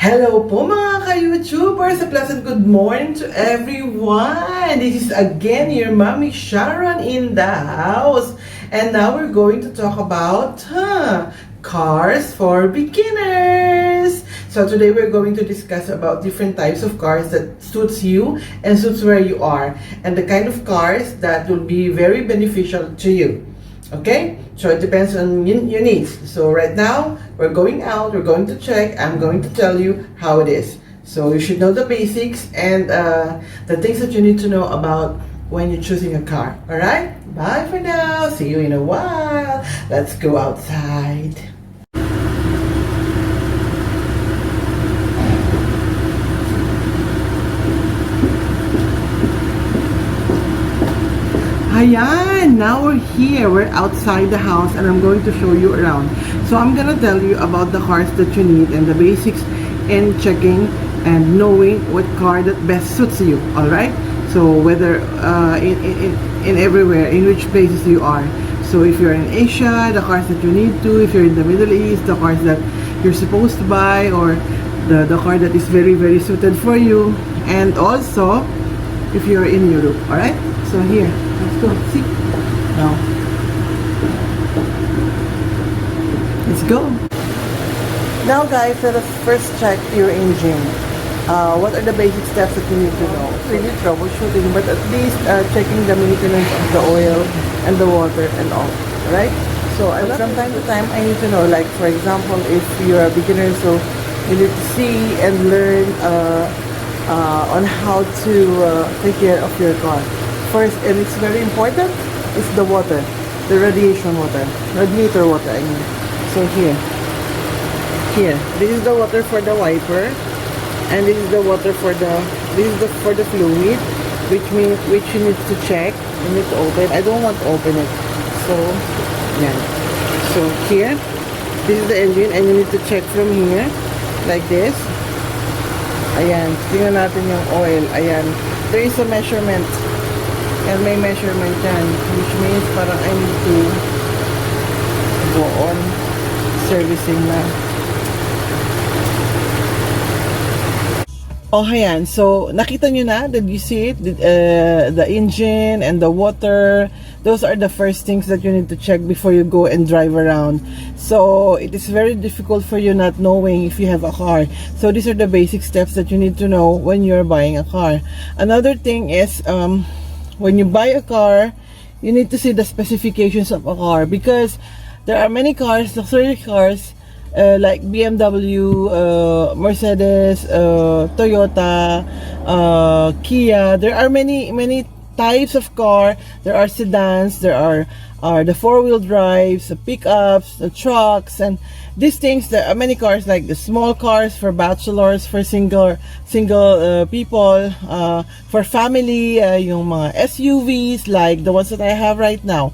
Hello po mga ka-YouTubers! A pleasant good morning to everyone! This is again your mommy Sharon in the house. And now we're going to talk about cars for beginners. So today we're going to discuss about different types of cars that suits you and suits where you are. And the kind of cars that will be very beneficial to you. Okay, so it depends on your needs. So right now we're going out, we're going to check. I'm going to tell you how it is. So you should know the basics and the things that you need to know about when you're choosing a car. All right, bye for now. See you in a while. Let's go outside. Ayan, now we're here. We're outside the house and I'm going to show you around. So I'm gonna tell you about the cars that you need and the basics in checking and knowing what car that best suits you. Alright? So whether in everywhere, in which places you are. So if you're in Asia, the cars that you need to. If you're in the Middle East, the cars that you're supposed to buy, or the car that is very, very suited for you. And also, if you're in Europe. Alright? So here. Let's go. See? Now. Let's go. Now guys, let us first check your engine. What are the basic steps that you need to know? Really troubleshooting, but at least checking the maintenance of the oil and the water and all. Right? So from time to time, I need to know, like for example, if you're a beginner, so you need to see and learn on how to take care of your car. First, and it's very important, is the water, the radiation water, radiator water, I mean. So here, this is the water for the wiper, and this is the water for for the fluid, which you need to check. You need to open. I don't want to open it. So, yeah. So here, this is the engine, and you need to check from here, like this. Ayan, tingnan natin yung oil. Ayan, there is a measurement. And may measurement yan, which means parang I need to go on servicing na. Oh, ayan. So, nakita nyo na? Did you see it? The engine and the water. Those are the first things that you need to check before you go and drive around. So, it is very difficult for you not knowing if you have a car. So, these are the basic steps that you need to know when you're buying a car. Another thing is, when you buy a car, you need to see the specifications of a car, because there are many cars, luxury cars, like BMW, Mercedes, Toyota, Kia. There are many types of car. There are sedans, there are the four-wheel drives, the pickups, the trucks, and these things. There are many cars, like the small cars for bachelors, for single people, for family, yung mga SUVs like the ones that I have right now.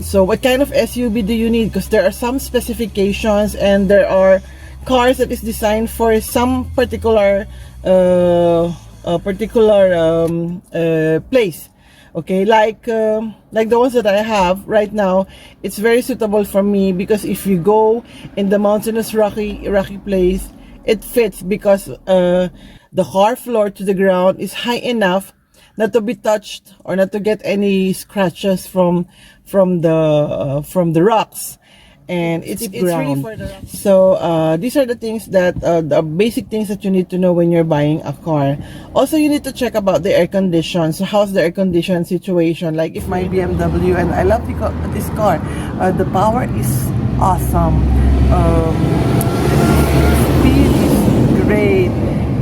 So what kind of SUV do you need? Because there are some specifications, and there are cars that is designed for some particular place. Okay, like the ones that I have right now, it's very suitable for me, because if you go in the mountainous rocky place, it fits, because the car floor to the ground is high enough not to be touched or not to get any scratches from the rocks. And it's ground. Really so these are the things that the basic things that you need to know when you're buying a car. Also, you need to check about the air condition. So how's the air condition situation? Like if my BMW, and I love this car, the power is awesome, speed is great,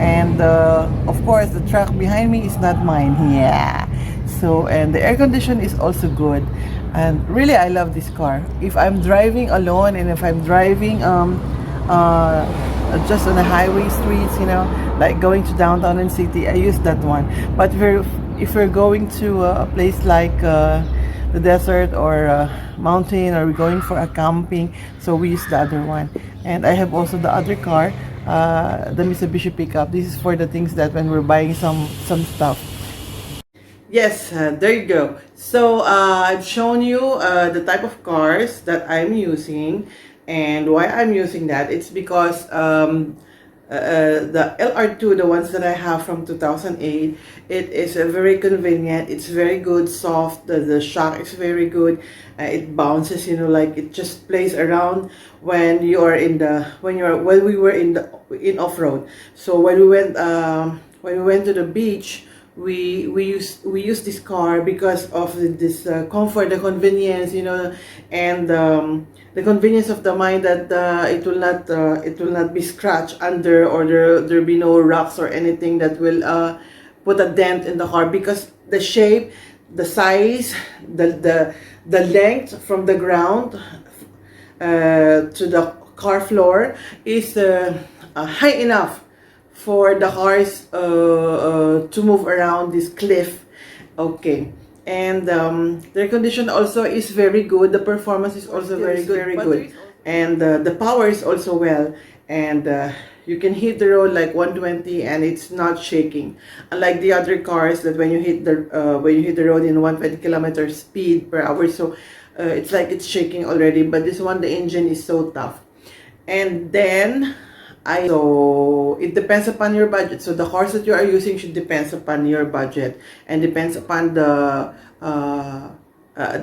and of course the truck behind me is not mine. Yeah. So, and the air condition is also good. And really, I love this car. If I'm driving alone, and if I'm driving just on the highway streets, you know, like going to downtown and city, I use that one. But if we're going to a place like the desert or mountain, or we're going for a camping, so we use the other one. And I have also the other car, the Mitsubishi pickup. This is for the things that when we're buying some stuff. Yes, there you go. So I've shown you the type of cars that I'm using, and why I'm using that. It's because the LR2, the ones that I have from 2008, it is very convenient. It's very good, soft. The shock is very good. It bounces, you know, like it just plays around when you are in the when we were in off road. So when we went to the beach, we used this car because of this comfort, the convenience, you know, and the convenience of the mind that it will not be scratched under, or there be no rocks or anything that will put a dent in the car, because the shape, the size, the length from the ground to the car floor is high enough for the cars to move around this cliff. Okay. And the air condition also is very good. The performance is also very good. And the power is also well. And you can hit the road like 120 and it's not shaking. Unlike the other cars that when you hit the road in 120 kilometers speed per hour, so it's like it's shaking already. But this one, the engine is so tough. And then so it depends upon your budget. So the cars that you are using should depends upon your budget, and depends upon the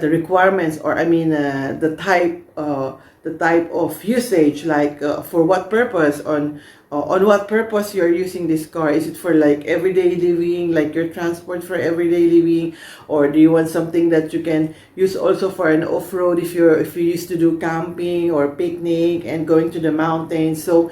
requirements, or I mean the type of usage, like for what purpose, on what purpose you're using this car. Is it for like everyday living, like your transport for everyday living, or do you want something that you can use also for an off-road if you used to do camping or picnic and going to the mountains? So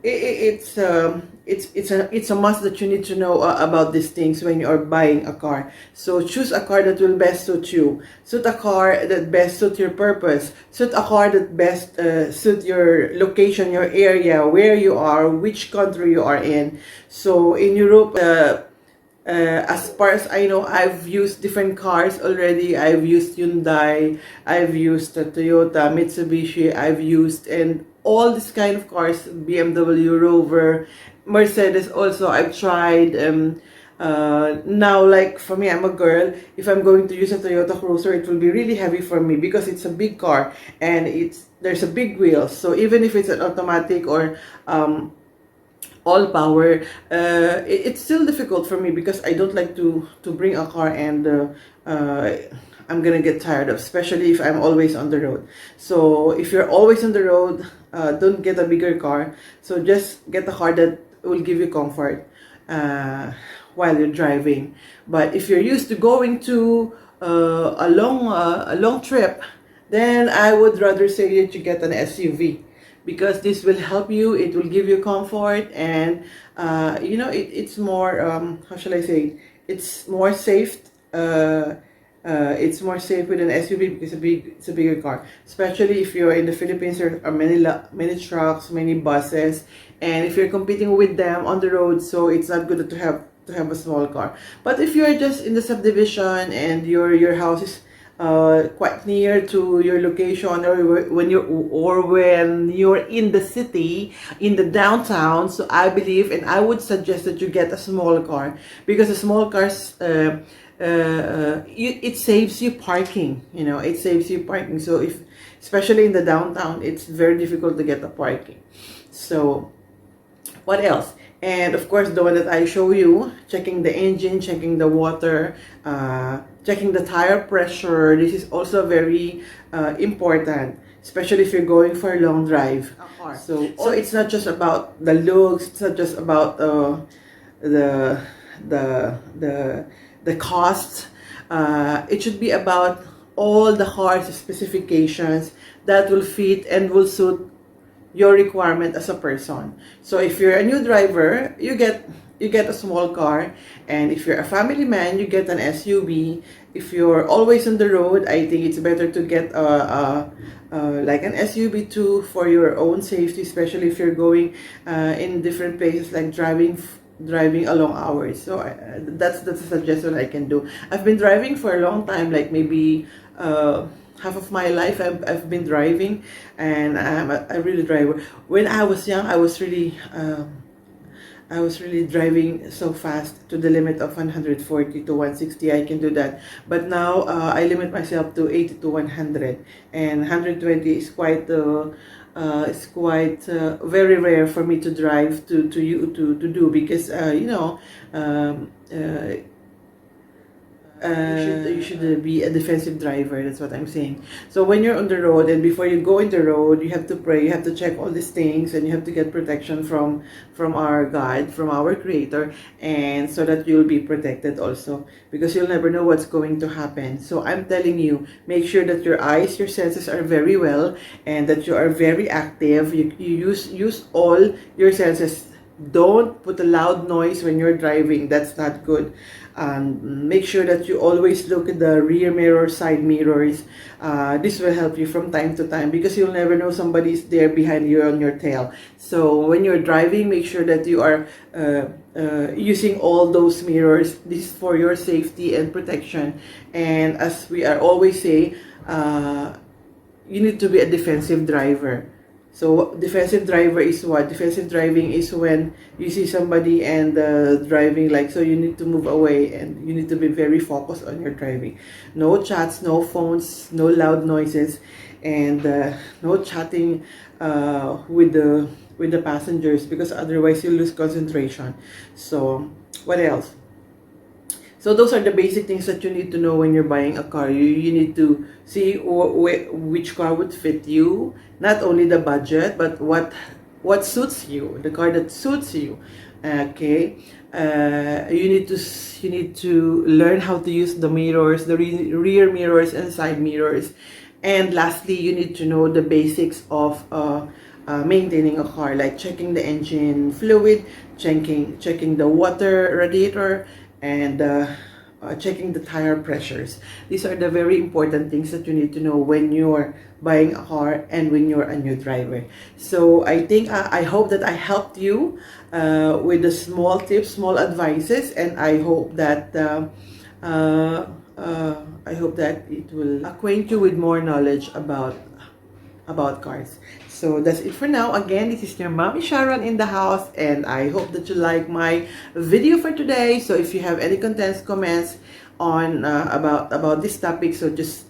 it's a must that you need to know about these things when you are buying a car. So choose a car that will best suit you. Suit a car that best suit your purpose. Suit a car that best suit your location, your area, where you are, which country you are in. So in Europe, as far as I know, I've used different cars already. I've used Hyundai, I've used Toyota, Mitsubishi, I've used, and all this kind of cars, BMW, Rover, Mercedes also I've tried. Now, like for me, I'm a girl. If I'm going to use a Toyota Cruiser, it will be really heavy for me because it's a big car and there's a big wheel. So even if it's an automatic or all power, it's still difficult for me because I don't like to bring a car, and I'm gonna get tired of, especially if I'm always on the road. So if you're always on the road, don't get a bigger car. So just get a car that will give you comfort while you're driving. But if you're used to going to a long trip, then I would rather say that you get an SUV, because this will help you. It will give you comfort, and you know, it's more how shall I say, it's more safe. It's more safe with an SUV because it's a bigger car. Especially if you're in the Philippines, there are many trucks, many buses, and if you're competing with them on the road, so it's not good to have a small car. But if you're just in the subdivision and your house is quite near to your location, or when you're in the city, in the downtown, so I believe, and I would suggest that you get a small car, because a small cars it saves you parking. You know, it saves you parking. So if, especially in the downtown, it's very difficult to get a parking. So what else? And of course, the one that I show you, checking the engine, checking the water, checking the tire pressure. This is also very important, especially if you're going for a long drive. So it's not just about the looks. It's not just about the cost. It should be about all the car's specifications that will fit and will suit your requirement as a person. So if you're a new driver, you get a small car, and if you're a family man, you get an SUV. If you're always on the road, I think it's better to get like an SUV too, for your own safety, especially if you're going in different places, like driving a long hours. So that's a suggestion I can do. I've been driving for a long time, like maybe half of my life I've been driving, and I'm a really driver. When I was young, I was really driving so fast, to the limit of 140 to 160. I can do that, but now I limit myself to 80 to 100, and 120 is quite it's quite very rare for me to drive to do, because um, uh, you should be a defensive driver. That's what I'm saying. So when you're on the road, and before you go in the road, you have to pray, you have to check all these things, and you have to get protection from our God, from our Creator, and so that you'll be protected also, because you'll never know what's going to happen. So I'm telling you, make sure that your eyes, your senses are very well, and that you are very active. You use all your senses. Don't put a loud noise when you're driving. That's not good. Make sure that you always look at the rear mirror, side mirrors. This will help you from time to time, because you'll never know somebody's there behind you on your tail. So when you're driving, make sure that you are using all those mirrors. This is for your safety and protection. And as we are always say, you need to be a defensive driver. So defensive driver is what? Defensive driving is when you see somebody and driving like so, you need to move away, and you need to be very focused on your driving. No chats, no phones, no loud noises, and no chatting with the passengers, because otherwise you lose concentration. So what else? So those are the basic things that you need to know when you're buying a car. You need to see which car would fit you, not only the budget, but what suits you, the car that suits you. Okay, you need to learn how to use the mirrors, the rear mirrors and side mirrors, and lastly, you need to know the basics of maintaining a car, like checking the engine fluid, checking the water radiator, and checking the tire pressures. These are the very important things that you need to know when you're buying a car and when you're a new driver. So I think I hope that I helped you with the small tips, small advices, and I hope that it will acquaint you with more knowledge about cars. So that's it for now. Again, this is your Mommy Sharon in the house, and I hope that you like my video for today. So if you have any comments on about this topic, so just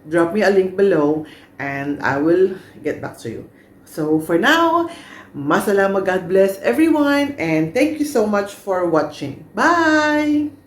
drop me a link below and I will get back to you. So for now, masalamat, God bless everyone, and thank you so much for watching. Bye!